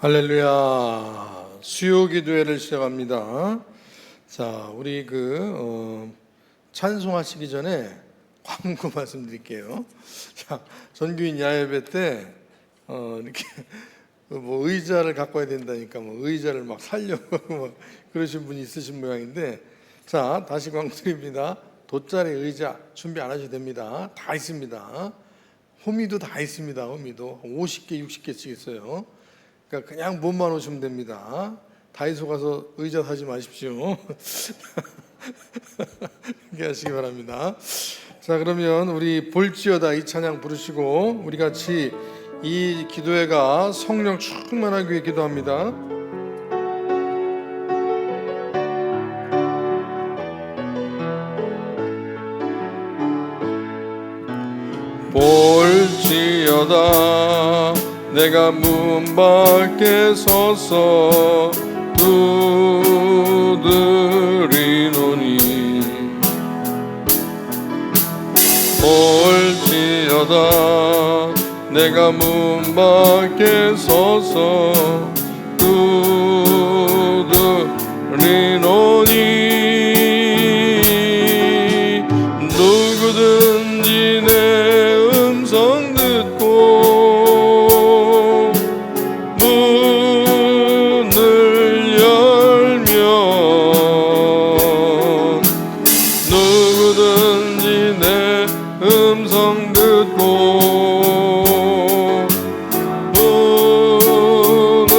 할렐루야. 수요 기도회를 시작합니다. 자, 우리 찬송하시기 전에 광고 말씀드릴게요. 자, 전교인 야외배 때 이렇게 의자를 갖고 와야 된다니까 의자를 막 살려고 그러신 분이 있으신 모양인데, 자, 다시 광고 드립니다. 돗자리 의자 준비 안 하셔도 됩니다. 다 있습니다. 호미도 다 있습니다. 호미도 50개 60개씩 있어요. 그러니까 그냥 몸만 오시면 됩니다. 다이소 가서 의자 사지 마십시오. 그렇게 하시기 바랍니다. 자, 그러면 우리 볼지어다 이 찬양 부르시고 우리 같이 이 기도회가 성령 충만하기 위해 기도합니다. 볼지어다 내가 문 밖에 서서 두드리노니, 볼지어다 내가 문 밖에 서서 두드리노니, 누구든지 내 음성 듣고 문을 열면, 누구든지 내 음성 듣고 문을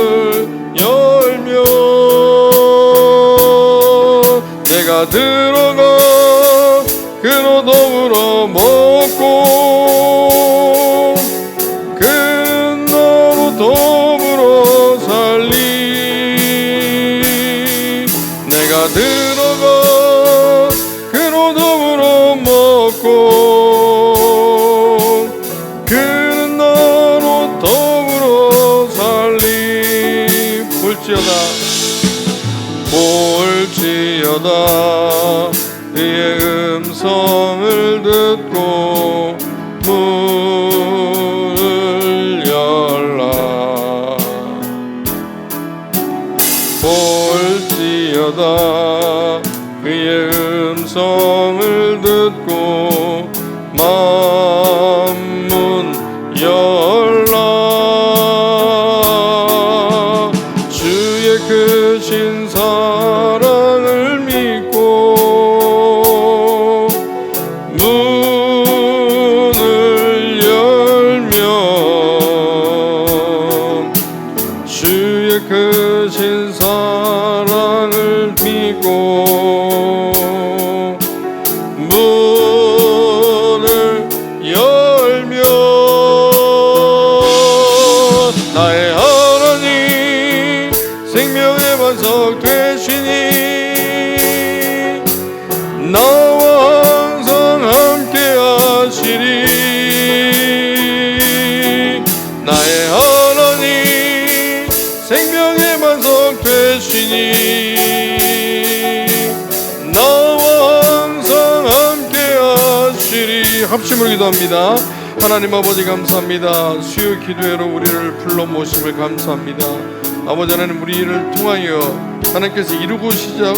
열면 내가 들어가 그로 더불어 먹고 그는 너로 더불어 살리. 내가 들어가 그로 더불어 먹고 그는 너로 더불어 살리. 볼지어다 그의 음성을 듣고 문을 열라. 볼지어다 그의 음성을 듣고 만문 열라. 주의 크신 사랑을 믿고 문을 열면, 주의 크신 사랑을 믿고 문을 열면 나의 하나님 생명의 반석 되시니 나와 항상 함께 하시리. 나의 하나님 생명의 반석 되시니 나와 항상 함께 하시리. 합심으로 기도합니다. 하나님 아버지 감사합니다. 수요 기도회로 우리를 불러 모심을 감사합니다. 아버지 하나님, 우리를 통하여 하나님께서 이루고자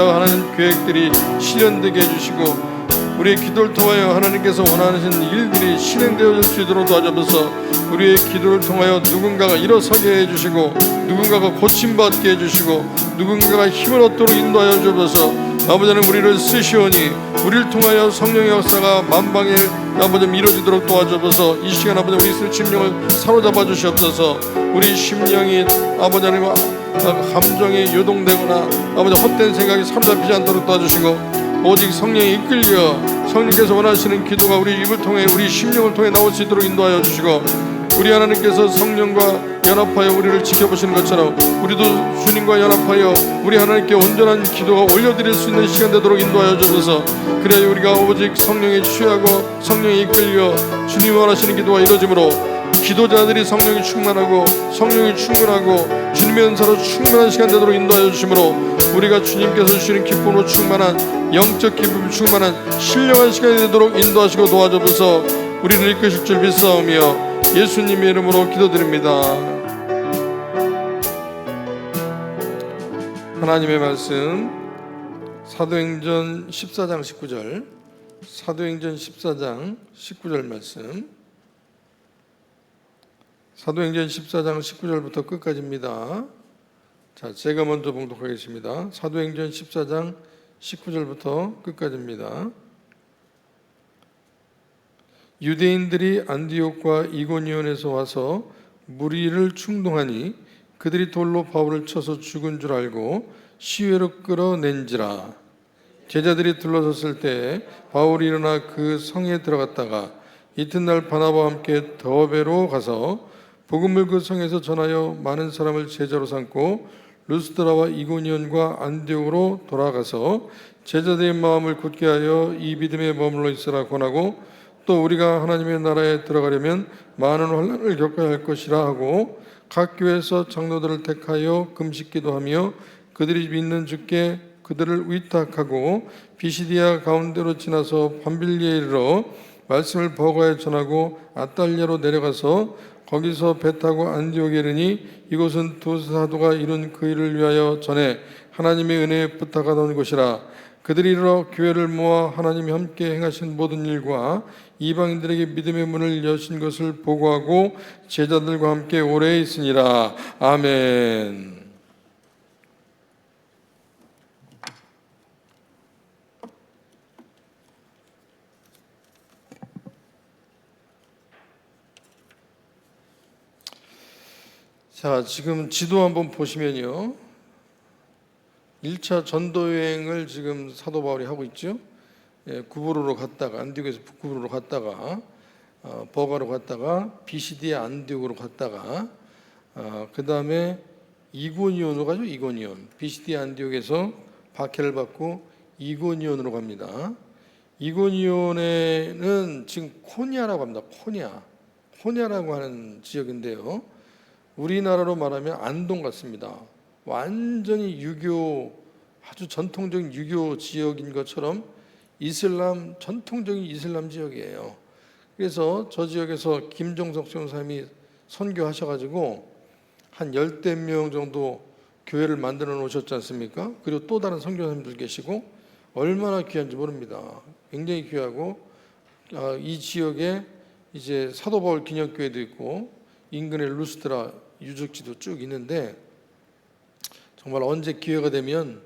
하는 계획들이 실현되게 해주시고 우리의 기도를 통하여 하나님께서 원하시는 일들이 실행되어질 수 있도록 도와주셔서 우리의 기도를 통하여 누군가가 일어서게 해주시고 누군가가 고침받게 해주시고 누군가가 힘을 얻도록 인도하여 주셔서 아버지 하나님, 우리를 쓰시오니 우리를 통하여 성령의 역사가 만방에 아버지 이루어지도록 도와주셔서 이 시간 아버지 우리 심령을 사로잡아 주시옵소서. 우리 심령이 아버지 하나님 감정에 요동되거나 아버지 헛된 생각이 사로잡히지 않도록 도와주시고 오직 성령이 이끌려 성령께서 원하시는 기도가 우리 입을 통해 우리 심령을 통해 나올 수 있도록 인도하여 주시고 우리 하나님께서 성령과 연합하여 우리를 지켜보시는 것처럼 우리도 주님과 연합하여 우리 하나님께 온전한 기도가 올려드릴 수 있는 시간 되도록 인도하여 주셔서 그래야 우리가 오직 성령에 취하고 성령에 이끌려 주님 원하시는 기도가 이루어지므로 기도자들이 성령이 충만하고 성령이 충만하고 주님의 은사로 충만한 시간 되도록 인도하여 주시므로 우리가 주님께서 주시는 기쁨으로 충만한 영적 기쁨이 충만한 신령한 시간이 되도록 인도하시고 도와주셔서 우리를 이끄실 줄 믿사오며 예수님의 이름으로 기도드립니다. 하나님의 말씀 사도행전 14장 19절, 사도행전 14장 19절 말씀, 사도행전 14장 19절부터 끝까지입니다. 자, 제가 먼저 봉독하겠습니다. 사도행전 14장 19절부터 끝까지입니다. 유대인들이 안디옥과 이고니온에서 와서 무리를 충동하니 그들이 돌로 바울을 쳐서 죽은 줄 알고 시외로 끌어낸지라. 제자들이 둘러섰을 때 바울이 일어나 그 성에 들어갔다가 이튿날 바나바와 함께 더베로 가서 복음을 그 성에서 전하여 많은 사람을 제자로 삼고 루스드라와 이고니온과 안디옥으로 돌아가서 제자들의 마음을 굳게 하여 이 믿음에 머물러 있으라 권하고, 또 우리가 하나님의 나라에 들어가려면 많은 환난을 겪어야 할 것이라 하고 각 교회에서 장로들을 택하여 금식기도하며 그들이 믿는 주께 그들을 위탁하고 비시디아 가운데로 지나서 밤빌리에 이르러 말씀을 버가에 전하고 아달랴로 내려가서 거기서 배 타고 안디옥에 이르니 이곳은 두 사도가 이룬 그 일을 위하여 전에 하나님의 은혜에 부탁하던 곳이라. 그들이 이르러 교회를 모아 하나님이 함께 행하신 모든 일과 이방인들에게 믿음의 문을 여신 것을 보고하고 제자들과 함께 오래 있으니라. 아멘. 자, 지금 지도 한번 보시면요, 1차 전도여행을 지금 사도 바울이 하고 있죠. 구브로로 갔다가 안디옥에서 북구브로로 갔다가 버가로 갔다가 비시디아 안디옥으로 갔다가 그 다음에 이고니온으로 가죠. 이고니온, 비시디아 안디옥에서 박해를 받고 이고니온으로 갑니다. 이고니온에는 지금 코니아라고 합니다. 코니아라고 하는 지역인데요, 우리나라로 말하면 안동 같습니다. 완전히 유교, 아주 전통적인 유교 지역인 것처럼 이슬람, 전통적인 이슬람 지역이에요. 그래서 저 지역에서 김종석 선생님이 선교하셔가지고 한 10대 명 정도 교회를 만들어 놓으셨지 않습니까? 그리고 또 다른 선교사님들 계시고 얼마나 귀한지 모릅니다. 굉장히 귀하고, 이 지역에 이제 사도 바울 기념교회도 있고 인근에 루스드라 유적지도 쭉 있는데, 정말 언제 기회가 되면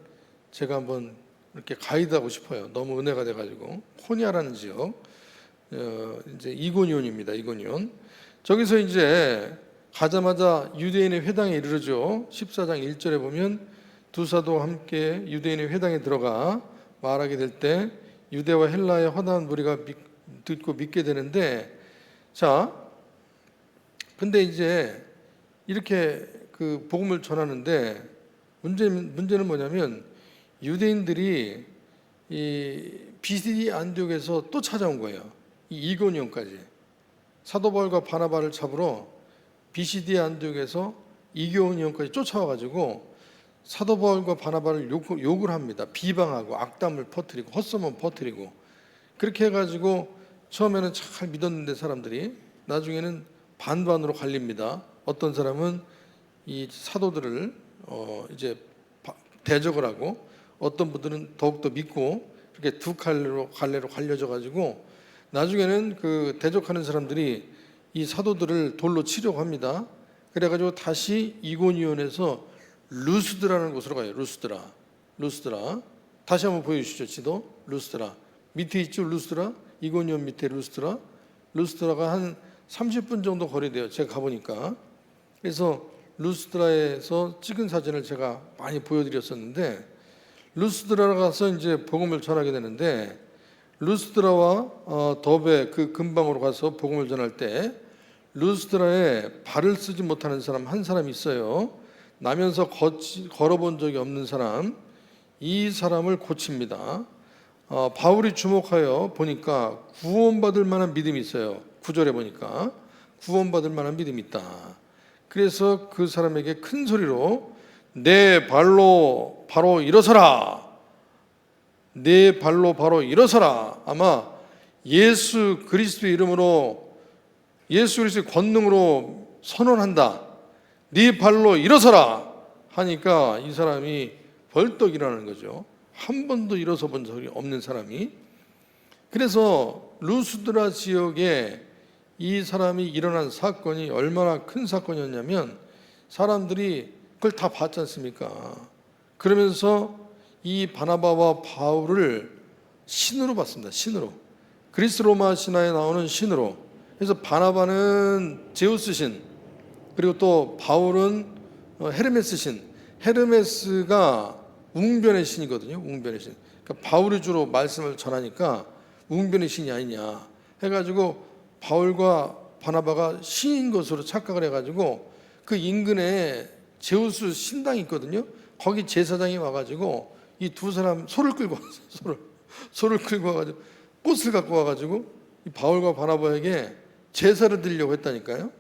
제가 한번 이렇게 가이드하고 싶어요. 너무 은혜가 돼가지고. 코니아라는 지역, 이제 이고니온입니다. 이고니온. 저기서 이제 가자마자 유대인의 회당에 이르르죠. 14장 1절에 보면 두 사도와 함께 유대인의 회당에 들어가 말하게 될 때 유대와 헬라의 허다한 무리가 듣고 믿게 되는데, 자, 근데 이제 이렇게 그 복음을 전하는데 문제는 뭐냐면 유대인들이 이 비시디아 안디옥에서 또 찾아온 거예요. 이 이고니온까지 사도 바울과 바나바를 잡으러 비시디아 안디옥에서 이고니온까지 쫓아와가지고 사도 바울과 바나바를 욕을 합니다. 비방하고 악담을 퍼뜨리고 헛소문 퍼뜨리고, 그렇게 해가지고 처음에는 잘 믿었는데 사람들이 나중에는 반반으로 갈립니다. 어떤 사람은 이 사도들을 이제 대적을 하고, 어떤 분들은 더욱더 믿고, 이렇게 두 갈래로 갈려져 가지고 나중에는 그 대적하는 사람들이 이 사도들을 돌로 치려고 합니다. 그래가지고 다시 이고니온에서 루스드라는 곳으로 가요. 루스드라. 다시 한번 보여주시죠. 지도. 루스드라 밑에 있죠. 루스드라. 이고니온 밑에 루스드라가 한 30분 정도 거리돼요. 제가 가보니까. 그래서 루스드라에서 찍은 사진을 제가 많이 보여드렸었는데, 루스드라 가서 이제 복음을 전하게 되는데, 루스드라와 더베 그 근방으로 가서 복음을 전할 때 루스드라에 발을 쓰지 못하는 사람 한 사람이 있어요. 나면서 걸어본 적이 없는 사람, 이 사람을 고칩니다. 바울이 주목하여 보니까 구원받을 만한 믿음이 있어요. 9절에 보니까 구원받을 만한 믿음이 있다. 그래서 그 사람에게 큰 소리로 내 발로 바로 일어서라. 내 발로 바로 일어서라. 아마 예수 그리스도의 이름으로, 예수 그리스도의 권능으로 선언한다. 네 발로 일어서라 하니까 이 사람이 벌떡 일어나는 거죠. 한 번도 일어서 본 적이 없는 사람이. 그래서 루스드라 지역에 이 사람이 일어난 사건이 얼마나 큰 사건이었냐면 사람들이 그걸 다 봤지 않습니까? 그러면서 이 바나바와 바울을 신으로 봤습니다. 신으로. 그리스 로마 신화에 나오는 신으로. 그래서 바나바는 제우스 신, 그리고 또 바울은 헤르메스 신. 헤르메스가 웅변의 신이거든요. 웅변의 신. 그러니까 바울이 주로 말씀을 전하니까 웅변의 신이 아니냐 해가지고 바울과 바나바가 신인 것으로 착각을 해가지고 그 인근에 제우스 신당이 있거든요. 거기 제사장이 와가지고 이 두 사람 소를 끌고 왔어요. 소를 끌고 와가지고 꽃을 갖고 와가지고 이 바울과 바나바에게 제사를 드리려고 했다니까요.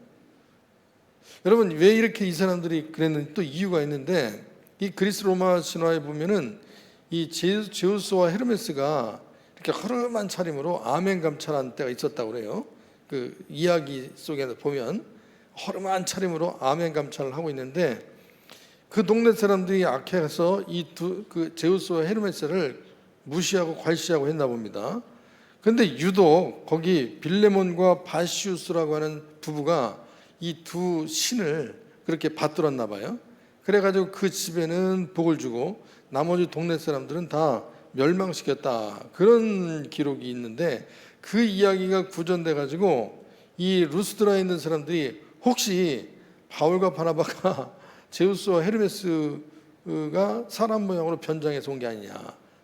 여러분 왜 이렇게 이 사람들이 그랬는지 또 이유가 있는데, 이 그리스 로마 신화에 보면은 이 제우스와 헤르메스가 이렇게 허름한 차림으로 아멘 감찰한 때가 있었다고 그래요. 그 이야기 속에 보면 허름한 차림으로 아멘 감찰을 하고 있는데, 그 동네 사람들이 악해서 이 그 제우스와 헤르메스를 무시하고 괄시하고 했나 봅니다. 그런데 유독 거기 빌레몬과 바시우스라고 하는 부부가 이 두 신을 그렇게 받들었나 봐요. 그래가지고 그 집에는 복을 주고 나머지 동네 사람들은 다 멸망시켰다, 그런 기록이 있는데, 그 이야기가 구전돼 가지고 이 루스드라에 있는 사람들이 혹시 바울과 바나바가 제우스와 헤르메스가 사람 모양으로 변장해서 온 게 아니냐,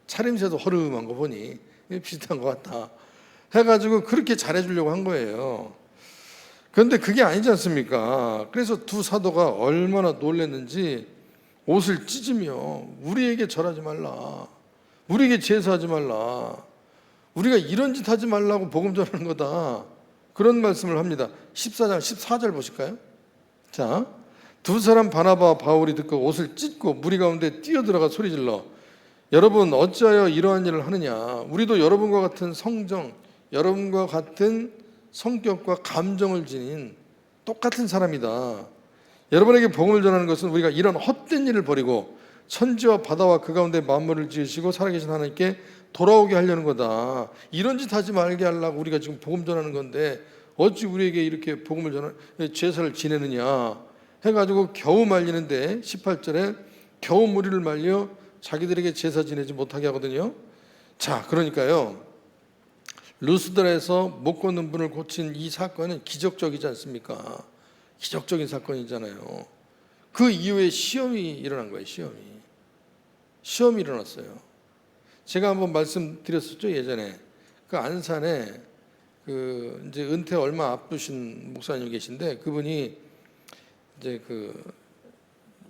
차림새도 허름한 거 보니 비슷한 것 같다 해가지고 그렇게 잘해주려고 한 거예요. 그런데 그게 아니지 않습니까? 그래서 두 사도가 얼마나 놀랐는지 옷을 찢으며 우리에게 절하지 말라, 우리에게 제사하지 말라, 우리가 이런 짓 하지 말라고 복음 전하는 거다, 그런 말씀을 합니다. 14장 14절 보실까요? 자, 두 사람 바나바와 바울이 듣고 옷을 찢고 무리 가운데 뛰어들어가 소리질러 여러분 어찌하여 이러한 일을 하느냐, 우리도 여러분과 같은 성정, 여러분과 같은 성격과 감정을 지닌 똑같은 사람이다. 여러분에게 복음을 전하는 것은 우리가 이런 헛된 일을 버리고 천지와 바다와 그 가운데 만물을 지으시고 살아계신 하나님께 돌아오게 하려는 거다. 이런 짓 하지 말게 하려고 우리가 지금 복음 전하는 건데 어찌 우리에게 이렇게 복음을 전하는 제사를 지내느냐 해가지고 겨우 말리는데, 18절에 겨우 무리를 말려 자기들에게 제사 지내지 못하게 하거든요. 자, 그러니까요, 루스드라에서 못 걷는 분을 고친 이 사건은 기적적이지 않습니까? 기적적인 사건이잖아요. 그 이후에 시험이 일어난 거예요. 시험이 일어났어요. 제가 한번 말씀드렸었죠, 예전에. 그 안산에 그 이제 은퇴 얼마 앞두신 목사님 계신데, 그분이 이제 그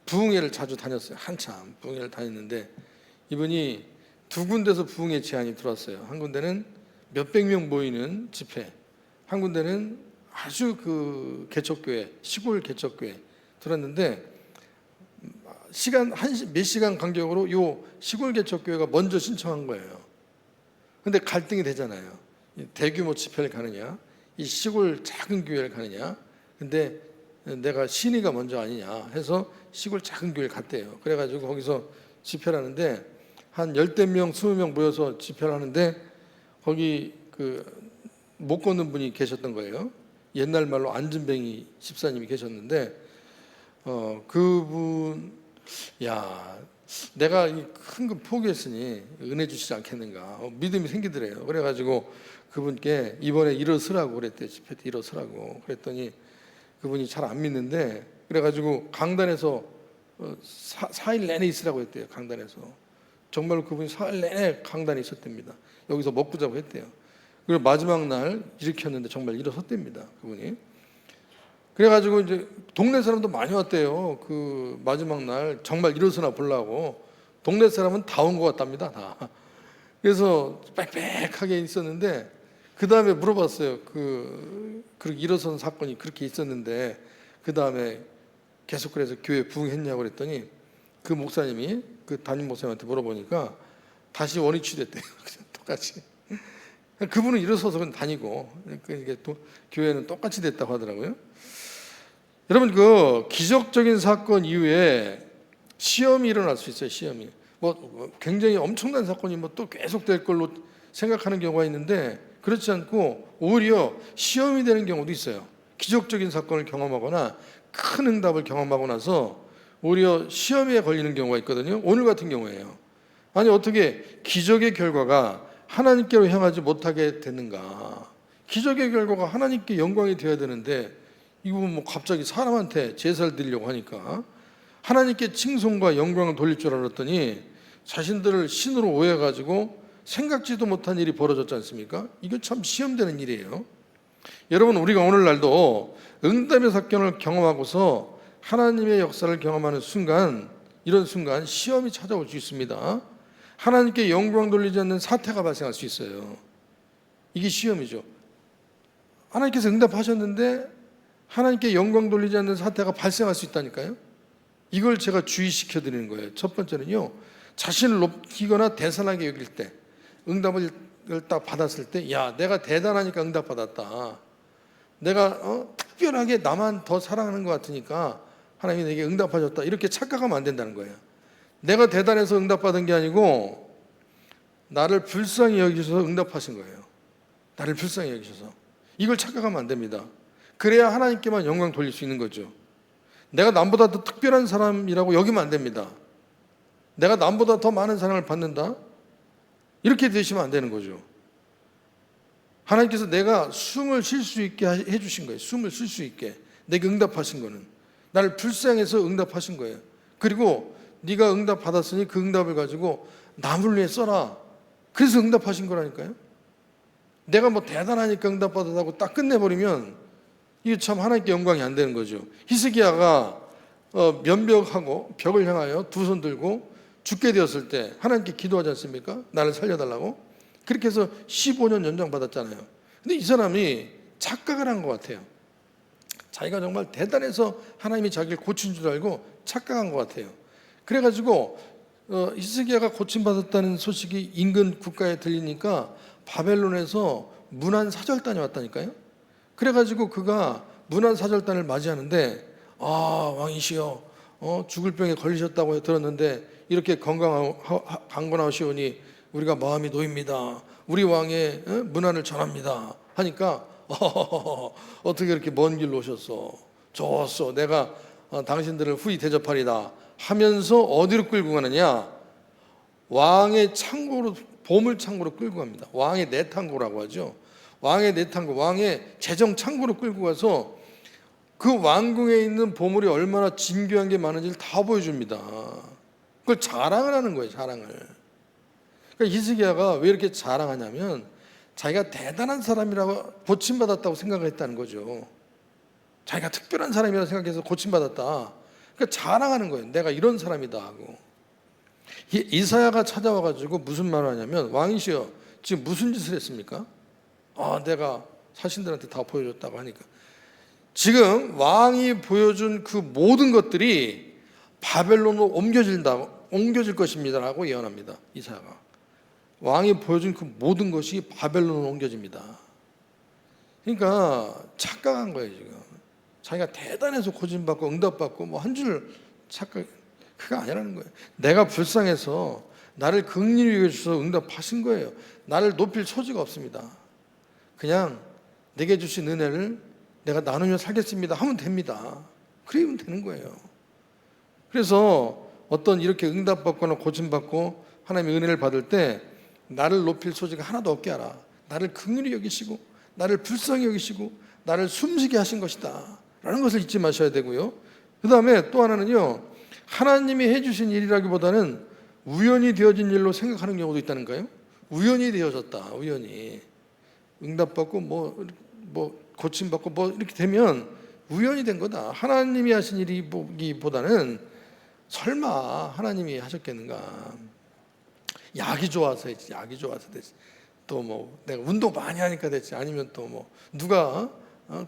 부흥회를 자주 다녔어요. 한참 부흥회를 다녔는데, 이분이 두 군데서 부흥회 제안이 들어왔어요. 한 군데는 몇백 명 모이는 집회, 한 군데는 아주 그 개척교회, 시골 개척교회 들었는데, 몇 시간 간격으로 요 시골 개척교회가 먼저 신청한 거예요. 근데 갈등이 되잖아요. 대규모 집회를 가느냐, 이 시골 작은 교회를 가느냐. 근데 내가 신의가 먼저 아니냐 해서 시골 작은 교회를 갔대요. 그래가지고 거기서 집회를 하는데 한 10명, 20명 모여서 집회를 하는데, 거기 그 못 걷는 분이 계셨던 거예요. 옛날 말로 안진뱅이 집사님이 계셨는데, 그분, 야, 내가 큰 거 포기했으니 은혜 주시지 않겠는가, 믿음이 생기더래요. 그래가지고 그분께 이번에 일어서라고 그랬대요. 집회 때 일어서라고 그랬더니 그분이 잘 안 믿는데, 그래가지고 강단에서 4일 내내 있으라고 했대요. 강단에서. 정말 그분이 4일 내내 강단에 있었답니다. 여기서 먹고 자고 했대요. 그리고 마지막 날 일으켰는데 정말 일어섰답니다. 그분이. 그래가지고 이제 동네 사람도 많이 왔대요. 그 마지막 날 정말 일어서나 보려고. 동네 사람은 다 온 것 같답니다. 다. 그래서 빽빽하게 있었는데, 그 다음에 물어봤어요. 그렇게 일어선 사건이 그렇게 있었는데 그 다음에 계속 그래서 교회 부흥했냐고 그랬더니, 그 목사님이 그 담임 목사님한테 물어보니까 다시 원위치됐대요. 똑같이. 그분은 일어서서 그냥 다니고, 그러니까 또 교회는 똑같이 됐다고 하더라고요. 여러분, 그 기적적인 사건 이후에 시험이 일어날 수 있어요. 시험이. 뭐 굉장히 엄청난 사건이 뭐 또 계속될 걸로 생각하는 경우가 있는데, 그렇지 않고 오히려 시험이 되는 경우도 있어요. 기적적인 사건을 경험하거나 큰 응답을 경험하고 나서 오히려 시험에 걸리는 경우가 있거든요. 오늘 같은 경우에요. 아니 어떻게 기적의 결과가 하나님께로 향하지 못하게 됐는가? 기적의 결과가 하나님께 영광이 되어야 되는데 이거 뭐 갑자기 사람한테 제사를 드리려고 하니까 하나님께 칭송과 영광을 돌릴 줄 알았더니 자신들을 신으로 오해가지고 생각지도 못한 일이 벌어졌지 않습니까? 이거 참 시험되는 일이에요. 여러분, 우리가 오늘날도 응답의 사건을 경험하고서 하나님의 역사를 경험하는 순간, 이런 순간 시험이 찾아올 수 있습니다. 하나님께 영광 돌리지 않는 사태가 발생할 수 있어요. 이게 시험이죠. 하나님께서 응답하셨는데 하나님께 영광 돌리지 않는 사태가 발생할 수 있다니까요. 이걸 제가 주의시켜 드리는 거예요. 첫 번째는요, 자신을 높이거나 대단하게 여길 때, 응답을 딱 받았을 때, 야, 내가 대단하니까 응답 받았다, 내가 특별하게 나만 더 사랑하는 것 같으니까 하나님이 내게 응답하셨다, 이렇게 착각하면 안 된다는 거예요. 내가 대단해서 응답받은 게 아니고 나를 불쌍히 여기셔서 응답하신 거예요. 나를 불쌍히 여기셔서. 이걸 착각하면 안 됩니다. 그래야 하나님께만 영광 돌릴 수 있는 거죠. 내가 남보다 더 특별한 사람이라고 여기면 안 됩니다. 내가 남보다 더 많은 사랑을 받는다, 이렇게 되시면 안 되는 거죠. 하나님께서 내가 숨을 쉴 수 있게 해주신 거예요. 숨을 쉴 수 있게 내게 응답하신 거는 나를 불쌍해서 응답하신 거예요. 그리고 네가 응답 받았으니 그 응답을 가지고 남을 위해 써라, 그래서 응답하신 거라니까요. 내가 뭐 대단하니까 응답 받았다고 딱 끝내버리면 이게 참 하나님께 영광이 안 되는 거죠. 히스기야가 면벽하고 벽을 향하여 두 손 들고 죽게 되었을 때 하나님께 기도하지 않습니까? 나를 살려달라고. 그렇게 해서 15년 연장 받았잖아요. 근데 이 사람이 착각을 한 것 같아요. 자기가 정말 대단해서 하나님이 자기를 고친 줄 알고 착각한 것 같아요. 그래가지고 히스기야가 고침받았다는 소식이 인근 국가에 들리니까 바벨론에서 문안사절단이 왔다니까요. 그래가지고 그가 문안사절단을 맞이하는데, 아, 왕이시여, 죽을 병에 걸리셨다고 들었는데 이렇게 강건하시오니 우리가 마음이 놓입니다. 우리 왕의 문안을 전합니다 하니까 어떻게 이렇게 먼 길로 오셨어? 좋았어, 내가 당신들을 후히 대접하리다 하면서 어디로 끌고 가느냐? 왕의 창고로, 보물 창고로 끌고 갑니다. 왕의 내탕고라고 하죠. 왕의 내탕고, 왕의 재정 창고로 끌고 가서 그 왕궁에 있는 보물이 얼마나 진귀한 게 많은지를 다 보여줍니다. 그걸 자랑을 하는 거예요, 자랑을. 그러니까 히스기야가 왜 이렇게 자랑하냐면 자기가 대단한 사람이라고 고침받았다고 생각을 했다는 거죠. 자기가 특별한 사람이라고 생각해서 고침받았다. 그러니까 자랑하는 거예요. 내가 이런 사람이다 하고. 이사야가 찾아와가지고 무슨 말을 하냐면, 왕이시여, 지금 무슨 짓을 했습니까? 내가 사신들한테 다 보여줬다고 하니까, 지금 왕이 보여준 그 모든 것들이 바벨론으로 옮겨질 것입니다라고 예언합니다. 이사야가. 왕이 보여준 그 모든 것이 바벨론으로 옮겨집니다. 그러니까 착각한 거예요. 지금 자기가 대단해서 고침받고 응답받고 뭐 한 줄 착각, 그거 아니라는 거예요. 내가 불쌍해서 나를 긍휼히 여겨주셔서 응답하신 거예요. 나를 높일 소지가 없습니다. 그냥 내게 주신 은혜를 내가 나누며 살겠습니다 하면 됩니다. 그러면 되는 거예요. 그래서 어떤 이렇게 응답받거나 고침받고 하나님의 은혜를 받을 때 나를 높일 소지가 하나도 없게 하라, 나를 긍휼히 여기시고 나를 불쌍히 여기시고 나를 숨쉬게 하신 것이다 라는 것을 잊지 마셔야 되고요. 그 다음에 또 하나는요, 하나님이 해주신 일이라기보다는 우연히 되어진 일로 생각하는 경우도 있다는 거예요. 우연히 되어졌다, 우연히 응답받고 뭐 고침받고 뭐 이렇게 되면 우연히 된 거다. 하나님이 하신 일이보다는 설마 하나님이 하셨겠는가? 약이 좋아서 했지, 약이 좋아서 됐지, 또 뭐 내가 운동 많이 하니까 됐지, 아니면 또 뭐 누가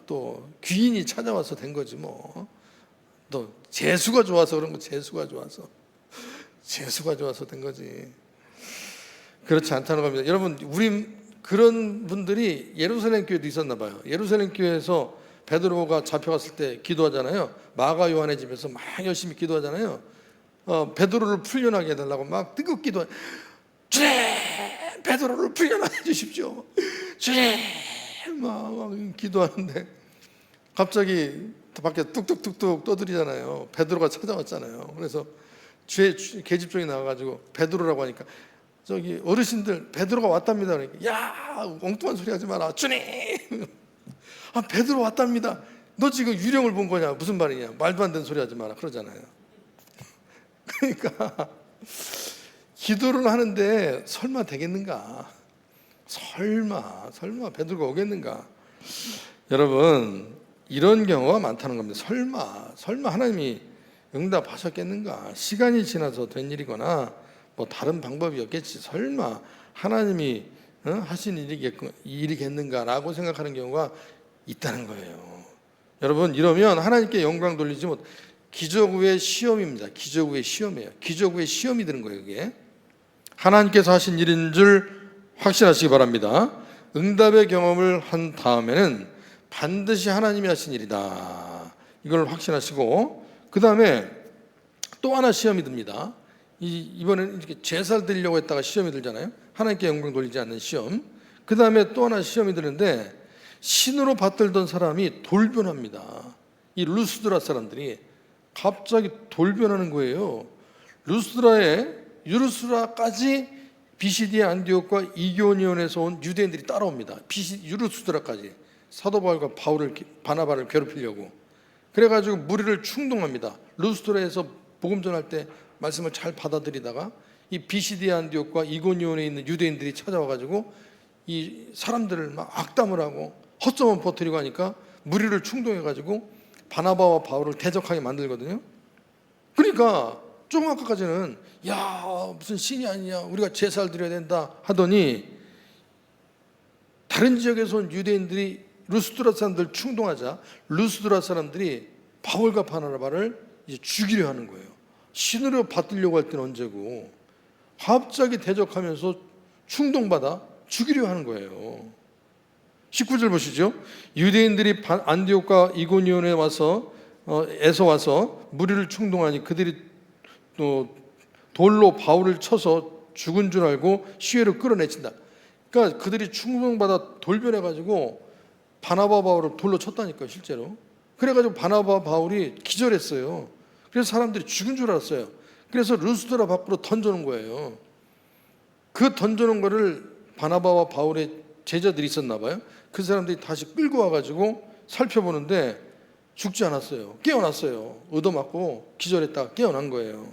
또 귀인이 찾아와서 된 거지, 뭐 또 재수가 좋아서 그런 거, 재수가 좋아서 된 거지. 그렇지 않다는 겁니다. 여러분, 우리 그런 분들이 예루살렘 교회도 있었나 봐요. 예루살렘 교회에서 베드로가 잡혀갔을 때 기도하잖아요. 마가 요한의 집에서 막 열심히 기도하잖아요. 베드로를 풀려나게 해달라고 막 뜨겁게 기도. 주님, 베드로를 풀려나게 해주십시오. 주님, 막 기도하는데 갑자기 밖에 뚝뚝뚝뚝 떠들이잖아요. 베드로가 찾아왔잖아요. 그래서 계집종이 나와가지고 베드로라고 하니까 저기 어르신들 베드로가 왔답니다. 그러니까 야, 엉뚱한 소리 하지 마라. 주님, 베드로 왔답니다. 너 지금 유령을 본 거냐? 무슨 말이냐? 말도 안 되는 소리 하지 마라. 그러잖아요. 그러니까 기도를 하는데 설마 되겠는가? 설마 베드로가 오겠는가? 여러분, 이런 경우가 많다는 겁니다. 설마 하나님이 응답하셨겠는가? 시간이 지나서 된 일이거나 뭐 다른 방법이었겠지. 설마 하나님이 하신 일이겠는가라고 생각하는 경우가 있다는 거예요. 여러분, 이러면 하나님께 영광 돌리지 못. 기적 후의 시험입니다. 기적 후의 시험이에요. 기적 후의 시험이 되는 거예요. 이게 하나님께서 하신 일인 줄 확신하시기 바랍니다. 응답의 경험을 한 다음에는 반드시 하나님이 하신 일이다, 이걸 확신하시고, 그 다음에 또 하나 시험이 듭니다. 이번에는 이렇게 제사를 드리려고 했다가 시험이 들잖아요. 하나님께 영광 돌리지 않는 시험. 그 다음에 또 하나 시험이 드는데, 신으로 받들던 사람이 돌변합니다. 이 루스드라 사람들이 갑자기 돌변하는 거예요. 유르스라까지 비시디아 안디옥과 이고니온에서 온 유대인들이 따라옵니다. 유르스드라까지 사도 바울과 바나바를 괴롭히려고. 그래가지고 무리를 충동합니다. 루스드라에서 복음 전할 때 말씀을 잘 받아들이다가 이 비시디아 안디옥과 이고니온에 있는 유대인들이 찾아와가지고 이 사람들을 막 악담을 하고 헛소문 퍼뜨리고 하니까 무리를 충동해가지고 바나바와 바울을 대적하게 만들거든요. 그러니까 조금 아까까지는 야, 무슨 신이 아니냐, 우리가 제사를 드려야 된다 하더니 다른 지역에서 온 유대인들이 루스드라 사람들 충동하자 루스드라 사람들이 바울과 바나바를 이제 죽이려 하는 거예요. 신으로 받들려고 할 때는 언제고 갑자기 대적하면서 충동받아 죽이려 하는 거예요. 19절 보시죠. 유대인들이 안디옥과 이고니온에 에서 와서 무리를 충동하니 그들이 또 돌로 바울을 쳐서 죽은 줄 알고 시외로 끌어내친다. 그러니까 그들이 충동받아 돌변해가지고 바나바 바울을 돌로 쳤다니까요, 실제로. 그래가지고 바나바 바울이 기절했어요. 그래서 사람들이 죽은 줄 알았어요. 그래서 루스드라 밖으로 던져놓은 거예요. 그 던져놓은 거를 바나바와 바울의 제자들이 있었나 봐요. 그 사람들이 다시 끌고 와가지고 살펴보는데 죽지 않았어요. 깨어났어요. 얻어맞고 기절했다가 깨어난 거예요.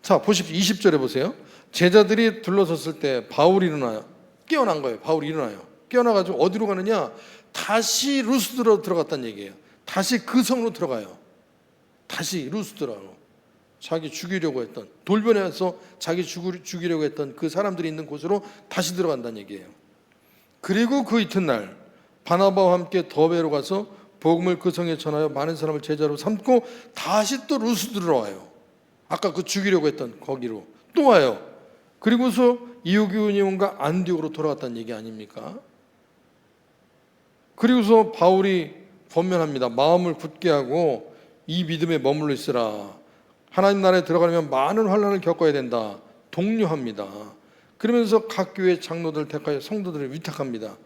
자, 보십시오. 20절에 보세요. 제자들이 둘러섰을 때 바울이 일어나요. 깨어난 거예요. 바울이 일어나요. 깨어나가지고 어디로 가느냐? 다시 루스드라로 들어갔다는 얘기예요. 다시 그 성으로 들어가요. 다시 루스드라로. 자기 죽이려고 했던, 돌변해서 자기 죽이려고 했던 그 사람들이 있는 곳으로 다시 들어간다는 얘기예요. 그리고 그 이튿날 바나바와 함께 더베로 가서 복음을 그 성에 전하여 많은 사람을 제자로 삼고 다시 또 루스드라로 와요. 아까 그 죽이려고 했던 거기로 또 와요. 그리고서 이고니온과 안디옥으로 돌아갔다는 얘기 아닙니까? 그리고서 바울이 권면합니다. 마음을 굳게 하고 이 믿음에 머물러 있으라. 하나님 나라에 들어가려면 많은 환난을 겪어야 된다. 독려합니다. 그러면서 각 교회 장로들 택하여 성도들을 위탁합니다.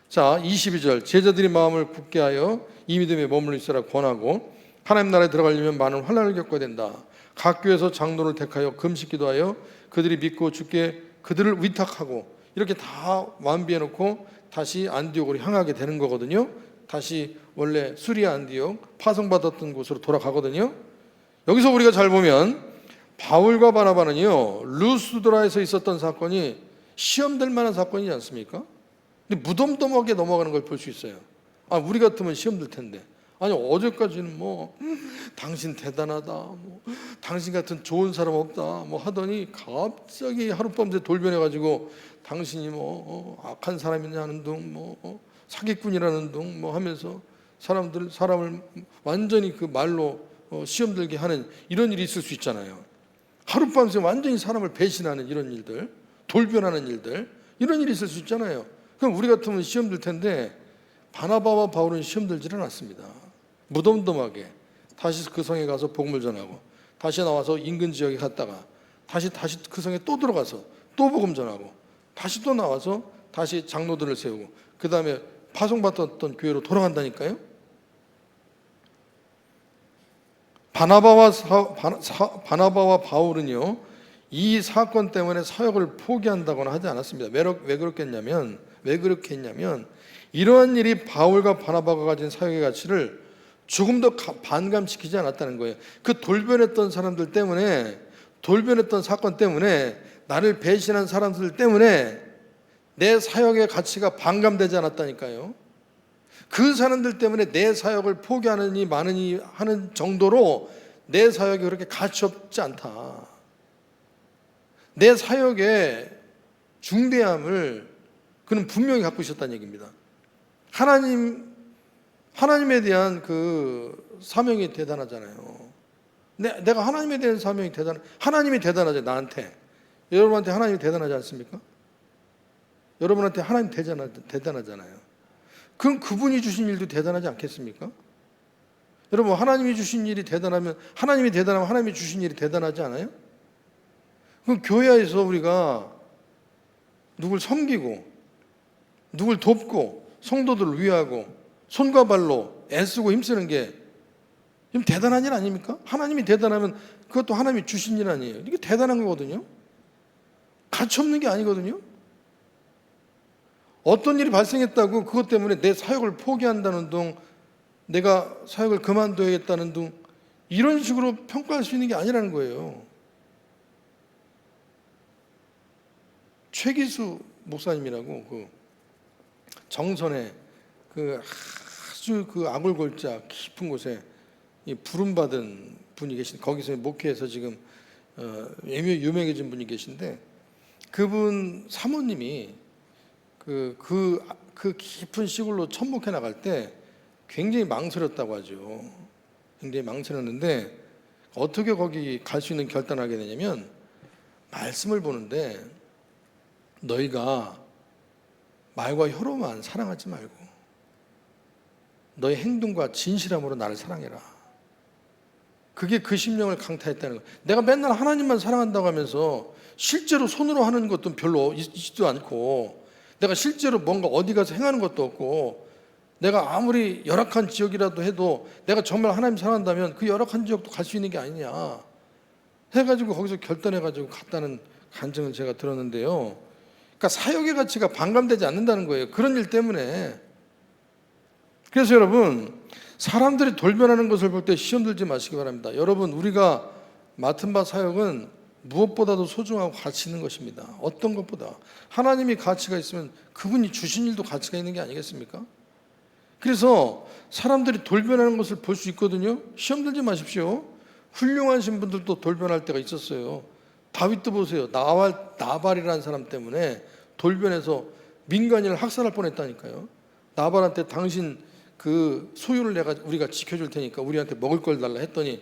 자, 22절. 제자들이 마음을 굳게 하여 이 믿음에 머물러 있으라 권하고, 하나님 나라에 들어가려면 많은 환난을 겪어야 된다. 각 교회에서 장로를 택하여 금식 기도하여 그들이 믿고 주께 그들을 위탁하고, 이렇게 다 완비해 놓고 다시 안디옥으로 향하게 되는 거거든요. 다시 원래 수리아 안디옥 파송받았던 곳으로 돌아가거든요. 여기서 우리가 잘 보면 바울과 바나바는요, 루스드라에서 있었던 사건이 시험될 만한 사건이지 않습니까? 근데 무덤덤하게 넘어가는 걸 볼 수 있어요. 우리 같으면 시험될 텐데. 아니, 어제까지는 뭐 당신 대단하다, 뭐 당신 같은 좋은 사람 없다 뭐 하더니 갑자기 하룻밤새 돌변해가지고 당신이 뭐 악한 사람이냐는 둥, 뭐 사기꾼이라는 둥 뭐 하면서 사람을 완전히 그 말로 시험 들게 하는 이런 일이 있을 수 있잖아요. 하룻밤새 완전히 사람을 배신하는 이런 일들, 돌변하는 일들, 이런 일이 있을 수 있잖아요. 그럼 우리 같으면 시험 들 텐데 바나바와 바울은 시험 들지는 않았습니다. 무덤덤하게 다시 그 성에 가서 복음을 전하고 다시 나와서 인근 지역에 갔다가 다시 그 성에 또 들어가서 또 복음 전하고 다시 또 나와서 다시 장로들을 세우고 그 다음에 파송받았던 교회로 돌아간다니까요. 바나바와 바울은요, 이 사건 때문에 사역을 포기한다거나 하지 않았습니다. 왜 그렇게 했냐면 이러한 일이 바울과 바나바가 가진 사역의 가치를 조금 더 반감시키지 않았다는 거예요. 그 돌변했던 사람들 때문에, 돌변했던 사건 때문에, 나를 배신한 사람들 때문에 내 사역의 가치가 반감되지 않았다니까요. 그 사람들 때문에 내 사역을 포기하느니 마느니 하는 정도로 내 사역이 그렇게 가치 없지 않다. 내 사역의 중대함을 그는 분명히 갖고 있었다는 얘기입니다. 하나님에 대한 그 사명이 대단하잖아요. 내가 하나님에 대한 사명이 하나님이 대단하죠. 나한테. 여러분한테 하나님이 대단하지 않습니까? 여러분한테 하나님 대단하잖아요. 그럼 그분이 주신 일도 대단하지 않겠습니까? 여러분, 하나님이 주신 일이 대단하면, 하나님이 대단하면 하나님이 주신 일이 대단하지 않아요? 그럼 교회에서 우리가 누굴 섬기고 누굴 돕고 성도들을 위하고 손과 발로 애쓰고 힘쓰는 게 대단한 일 아닙니까? 하나님이 대단하면 그것도 하나님이 주신 일 아니에요. 이게 대단한 거거든요. 가치 없는 게 아니거든요. 어떤 일이 발생했다고 그것 때문에 내 사역을 포기한다는 둥, 내가 사역을 그만둬야겠다는 둥, 이런 식으로 평가할 수 있는 게 아니라는 거예요. 최기수 목사님이라고 그 정선에 그 아주 그 아골골자 깊은 곳에 부름받은 분이 계신, 거기서 목회에서 지금 유명해진 분이 계신데, 그분 사모님이 그 깊은 시골로 천목해 나갈 때 굉장히 망설였다고 하죠. 굉장히 망설였는데 어떻게 거기 갈 수 있는 결단을 하게 되냐면, 말씀을 보는데 너희가 말과 혀로만 사랑하지 말고 너의 행동과 진실함으로 나를 사랑해라. 그게 그 심령을 강타했다는 거예요. 내가 맨날 하나님만 사랑한다고 하면서 실제로 손으로 하는 것도 별로 있지도 않고, 내가 실제로 뭔가 어디 가서 행하는 것도 없고, 내가 아무리 열악한 지역이라도 해도 내가 정말 하나님 사랑한다면 그 열악한 지역도 갈 수 있는 게 아니냐 해가지고 거기서 결단해가지고 갔다는 간증을 제가 들었는데요. 그러니까 사역의 가치가 반감되지 않는다는 거예요. 그런 일 때문에. 그래서 여러분, 사람들이 돌변하는 것을 볼 때 시험 들지 마시기 바랍니다. 여러분, 우리가 맡은 바 사역은 무엇보다도 소중하고 가치 있는 것입니다. 어떤 것보다. 하나님이 가치가 있으면 그분이 주신 일도 가치가 있는 게 아니겠습니까? 그래서 사람들이 돌변하는 것을 볼 수 있거든요. 시험 들지 마십시오. 훌륭하신 분들도 돌변할 때가 있었어요. 다윗도 보세요. 나발이라는 사람 때문에 돌변해서 민간인을 학살할 뻔했다니까요. 나발한테 당신 그 소유를 우리가 지켜줄 테니까 우리한테 먹을 걸 달라 했더니,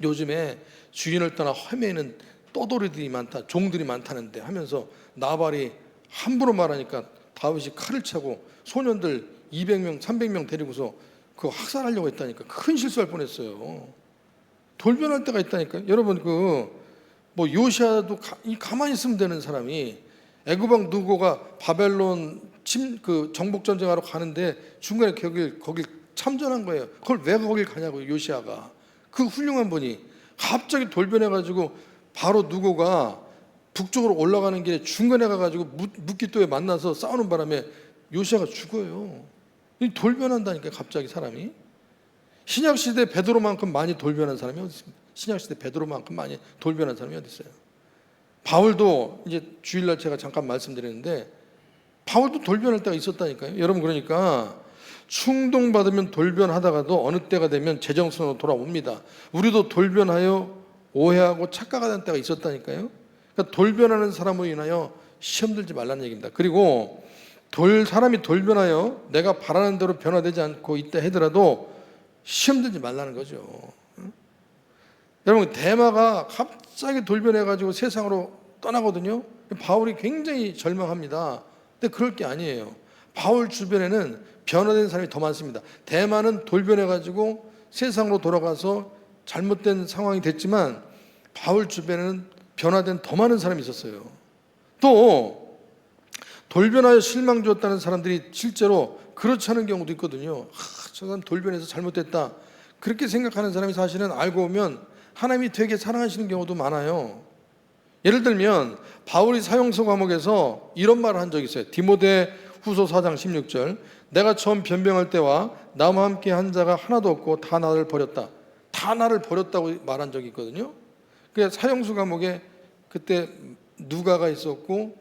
요즘에 주인을 떠나 헤매는 떠돌이들이 많다, 종들이 많다는데 하면서 나발이 함부로 말하니까 다윗이 칼을 차고 소년들 200명, 300명 데리고서 그거 학살하려고 했다니까. 큰 실수할 뻔했어요. 돌변할 때가 있다니까요. 여러분, 요시아도 가만히 있으면 되는 사람이 애굽왕 누고가 바벨론 정복 전쟁하러 가는데 중간에 거길 참전한 거예요. 그걸 왜 거길 가냐고요. 요시아가, 그 훌륭한 분이 갑자기 돌변해가지고 바로 누고가 북쪽으로 올라가는 길에 중간에 가가지고 뭇기토에 만나서 싸우는 바람에 요시아가 죽어요. 돌변한다니까, 갑자기 사람이. 신약시대 베드로만큼 많이 돌변한 사람이 어디 있습니까? 신약시대 베드로만큼 많이 돌변한 사람이 어디 있어요? 바울도 이제 주일날 제가 잠깐 말씀드렸는데, 바울도 돌변할 때가 있었다니까요. 여러분, 그러니까 충동받으면 돌변하다가도 어느 때가 되면 제정선으로 돌아옵니다. 우리도 돌변하여 오해하고 착각하는 때가 있었다니까요. 그러니까 돌변하는 사람으로 인하여 시험 들지 말라는 얘기입니다. 그리고 사람이 돌변하여 내가 바라는 대로 변화되지 않고 있다 하더라도 시험 들지 말라는 거죠. 여러분, 대마가 갑자기 돌변해가지고 세상으로 떠나거든요. 바울이 굉장히 절망합니다. 근데 그럴 게 아니에요. 바울 주변에는 변화된 사람이 더 많습니다. 대마는 돌변해가지고 세상으로 돌아가서 잘못된 상황이 됐지만 바울 주변에는 변화된 더 많은 사람이 있었어요. 또 돌변하여 실망 주었다는 사람들이 실제로 그렇지 않은 경우도 있거든요. 저 사람 돌변해서 잘못됐다 그렇게 생각하는 사람이 사실은 알고 보면 하나님이 되게 사랑하시는 경우도 많아요. 예를 들면 바울이 사형서 과목에서 이런 말을 한 적이 있어요. 디모데 후서 4장 16절, 내가 처음 변병할 때와 나와 함께 한 자가 하나도 없고 다 나를 버렸다. 다 나를 버렸다고 말한 적이 있거든요. 그래서 사형서 과목에 그때 누가가 있었고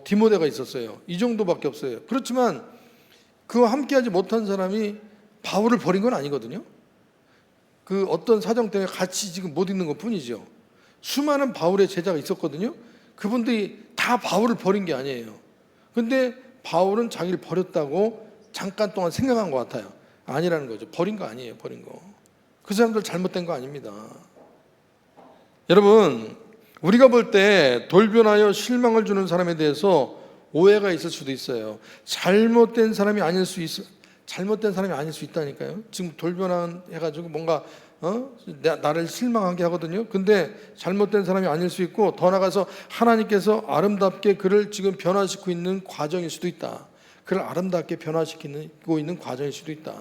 디모데가 있었어요. 이 정도밖에 없어요. 그렇지만 그와 함께하지 못한 사람이 바울을 버린 건 아니거든요. 그 어떤 사정 때문에 같이 지금 못 있는 것 뿐이죠. 수많은 바울의 제자가 있었거든요. 그분들이 다 바울을 버린 게 아니에요. 근데 바울은 자기를 버렸다고 잠깐 동안 생각한 것 같아요. 아니라는 거죠. 버린 거 아니에요. 버린 거. 그 사람들 잘못된 거 아닙니다. 여러분, 우리가 볼 때 돌변하여 실망을 주는 사람에 대해서 오해가 있을 수도 있어요. 잘못된 사람이 아닐 수 있다니까요. 지금 돌변해가지고 뭔가 나를 실망하게 하거든요. 근데 잘못된 사람이 아닐 수 있고, 더 나아가서 하나님께서 아름답게 그를 지금 변화시키고 있는 과정일 수도 있다. 그를 아름답게 변화시키고 있는 과정일 수도 있다.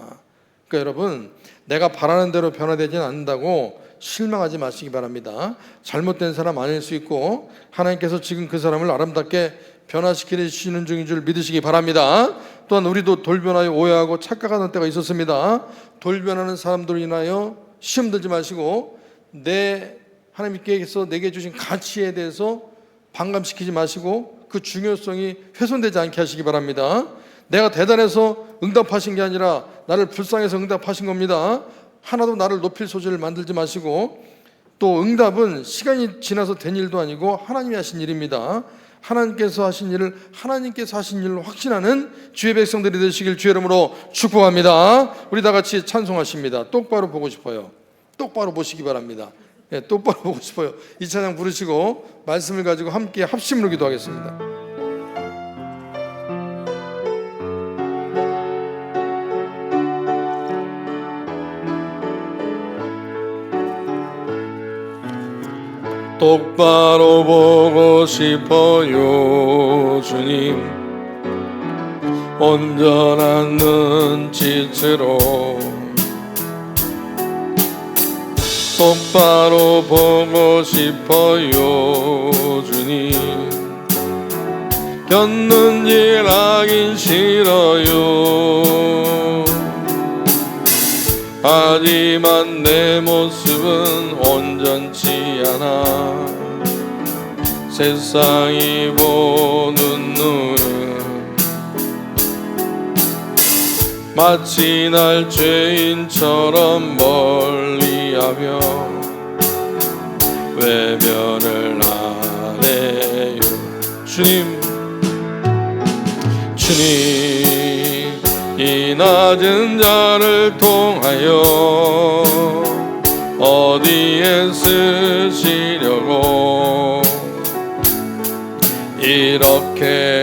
그러니까 여러분, 내가 바라는 대로 변화되지는 않는다고 실망하지 마시기 바랍니다. 잘못된 사람 아닐 수 있고 하나님께서 지금 그 사람을 아름답게 변화시키시는 중인 줄 믿으시기 바랍니다. 또한 우리도 돌변하여 오해하고 착각하는 때가 있었습니다. 돌변하는 사람들로 인하여 시험 들지 마시고 하나님께서 내게 주신 가치에 대해서 반감시키지 마시고 그 중요성이 훼손되지 않게 하시기 바랍니다. 내가 대단해서 응답하신 게 아니라 나를 불쌍해서 응답하신 겁니다. 하나도 나를 높일 소재를 만들지 마시고, 또 응답은 시간이 지나서 된 일도 아니고 하나님이 하신 일입니다. 하나님께서 하신 일을 하나님께서 하신 일로 확신하는 주의 백성들이 되시길 주의 이름으로 축복합니다. 우리 다 같이 찬송하십니다. 똑바로 보고 싶어요. 똑바로 보시기 바랍니다. 똑바로 보고 싶어요. 이 찬양 부르시고 말씀을 가지고 함께 합심으로 기도하겠습니다. 똑바로 보고 싶어요 주님, 온전한 눈짓으로 똑바로 보고 싶어요 주님, 겪는 일 하긴 싫어요. 하지만 내 모습은 온전치 않아. 세상이 보는 눈은 마치 날 죄인처럼 멀리하며 외면을 하네요. 주님, 이 낮은 자를 통하여 어디에 쓰시려고 이렇게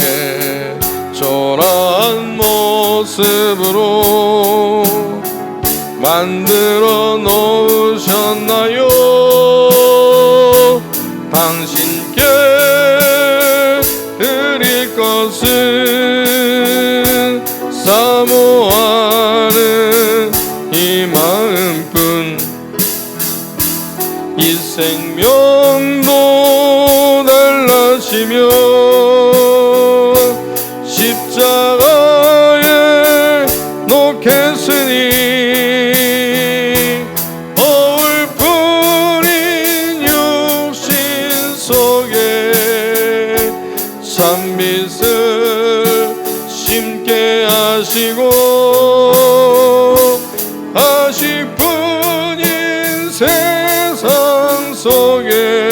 초라한 모습으로 만들어 놓으셨나요? 당신께 드릴 것은 사모하는 이 마음뿐, 이 생명도 달라시며 십자가에 놓겠으니 거울뿐인 육신 속에 산빛을 심게 하시고 아쉽뿐인 세상 속에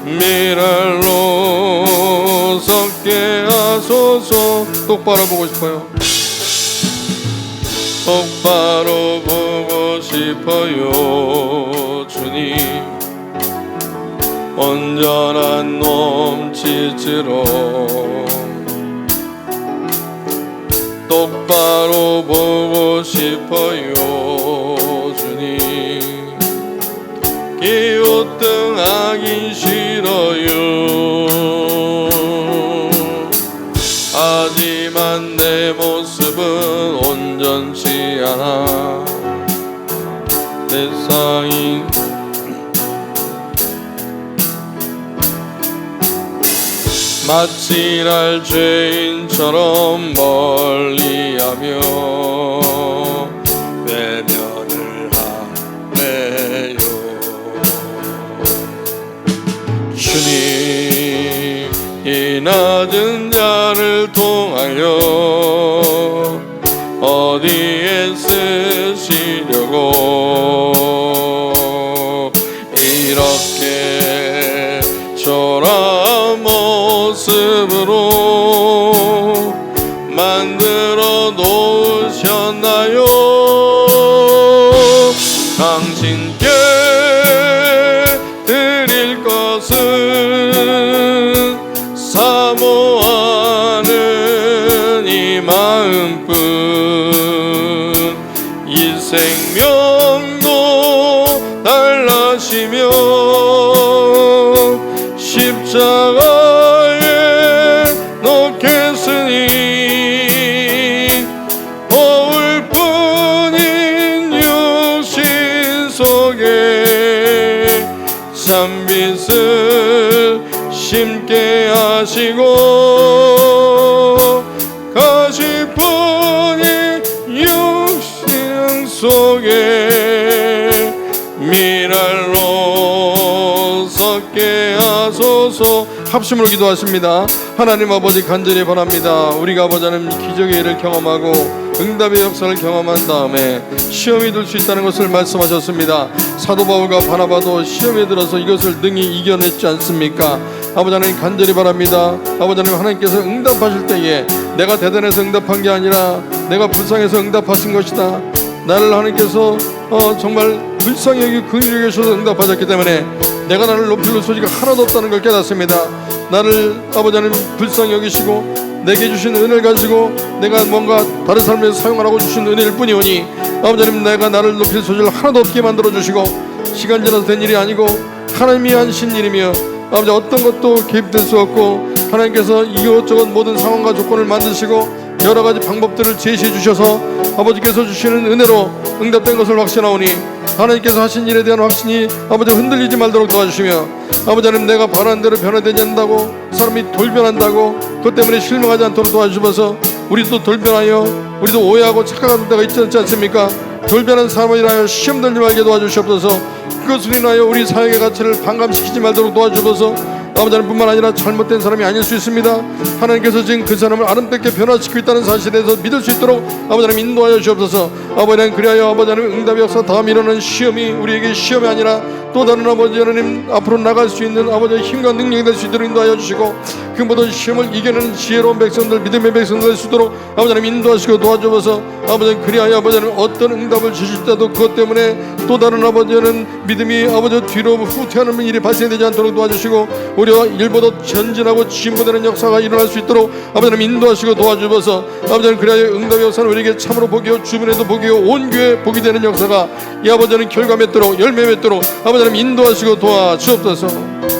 미랄로 섞게 하소서. 똑바로 보고 싶어요. 똑바로 보고 싶어요 주님, 온전한 몸짓으로 똑바로 보고 싶어요 주님, 기웃등하기 싫어요. 하지만 내 모습은 온전치 않아. 세상이 마치 날 죄인처럼 멀리하며 외면을 하네요. 주님, 이 낮은 자를 통하여 어디에 쓰시려고 이렇게 초라한 모습으로 만들어 놓으셨나요? 당신께 드릴 것은 사모하는 이 마음뿐. 이 생명도 달라시며 십자가에 넣겠으니 거울뿐인 육신 속에 잔빛을 심게 하시고 가시뿐인 육신 속에 미랄로 섞게 하소서. 합심으로 기도하십니다. 하나님 아버지, 간절히 바랍니다. 우리가 아버지 하나님 기적의 일을 경험하고 응답의 역사를 경험한 다음에 시험이 들 수 있다는 것을 말씀하셨습니다. 사도 바울과 바나바도 시험에 들어서 이것을 능히 이겨냈지 않습니까? 아버지 하나님, 간절히 바랍니다. 아버지 하나님, 하나님께서 응답하실 때에 내가 대단해서 응답한 게 아니라 내가 불쌍해서 응답하신 것이다. 나를 하나님께서 정말 불쌍히 여기고 긍휼히 여기셔서 응답하셨기 때문에 내가 나를 높일 소지가 하나도 없다는 걸 깨닫습니다. 나를 아버지 하나님 불쌍히 여기시고 내게 주신 은혜를 가지고 내가 뭔가 다른 삶에서 사용하라고 주신 은혜일 뿐이오니 아버지 하나님, 내가 나를 높일 소지를 하나도 없게 만들어 주시고 시간 지나서 된 일이 아니고 하나님이 하신 일이며 아버지 어떤 것도 개입될 수 없고 하나님께서 이것저것 모든 상황과 조건을 만드시고 여러 가지 방법들을 제시해 주셔서 아버지께서 주시는 은혜로 응답된 것을 확신하오니 하나님께서 하신 일에 대한 확신이 아버지 흔들리지 말도록 도와주시며 아버지 하나님, 내가 바라는 대로 변화되지 않는다고 사람이 돌변한다고 그것 때문에 실망하지 않도록 도와주셔서 우리도 돌변하여 우리도 오해하고 착각하는 데가 있지 않습니까? 돌변한 사람을 인하여 시험 들지 말게 도와주시옵소서. 그것으로 인하여 우리 사역의 가치를 반감시키지 말도록 도와주셔서 아버지 하나님 뿐만 아니라 잘못된 사람이 아닐 수 있습니다. 하나님께서 지금 그 사람을 아름답게 변화시키고 있다는 사실에 대해서 믿을 수 있도록 아버지 하나님 인도하여 주옵소서. 아버지 하나님, 그리하여 아버지 하나님 응답의 역사 다음 일어나는 시험이 우리에게 시험이 아니라 또 다른 아버지 하나님 앞으로 나갈 수 있는 아버지의 힘과 능력이 될 수 있도록 인도하여 주시고 그 모든 시험을 이겨내는 지혜로운 백성들, 믿음의 백성들 될 수 있도록 아버지 하나님 인도하시고 도와주셔서 아버지 하나님, 그리하여 아버지 하나님 어떤 응답을 주실 때도 그것 때문에 또 다른 아버지 하나님 믿음이 아버지 뒤로 후퇴하는 일이 발생되지 않도록 도와주시고 우리와 일보다 전진하고 진보되는 역사가 일어날 수 있도록 아버지 하나님 인도하시고 도와주셔서 아버지 하나님, 그리하여 응답의 역사는 우리에게 참으로 복이요 주변에도 복이요 온 교회에 복이 되는 역사가 이 아버지 하나님 결과 맺도록 열매 맺도록 아버지 하나님 인도하시고 도와주옵소서.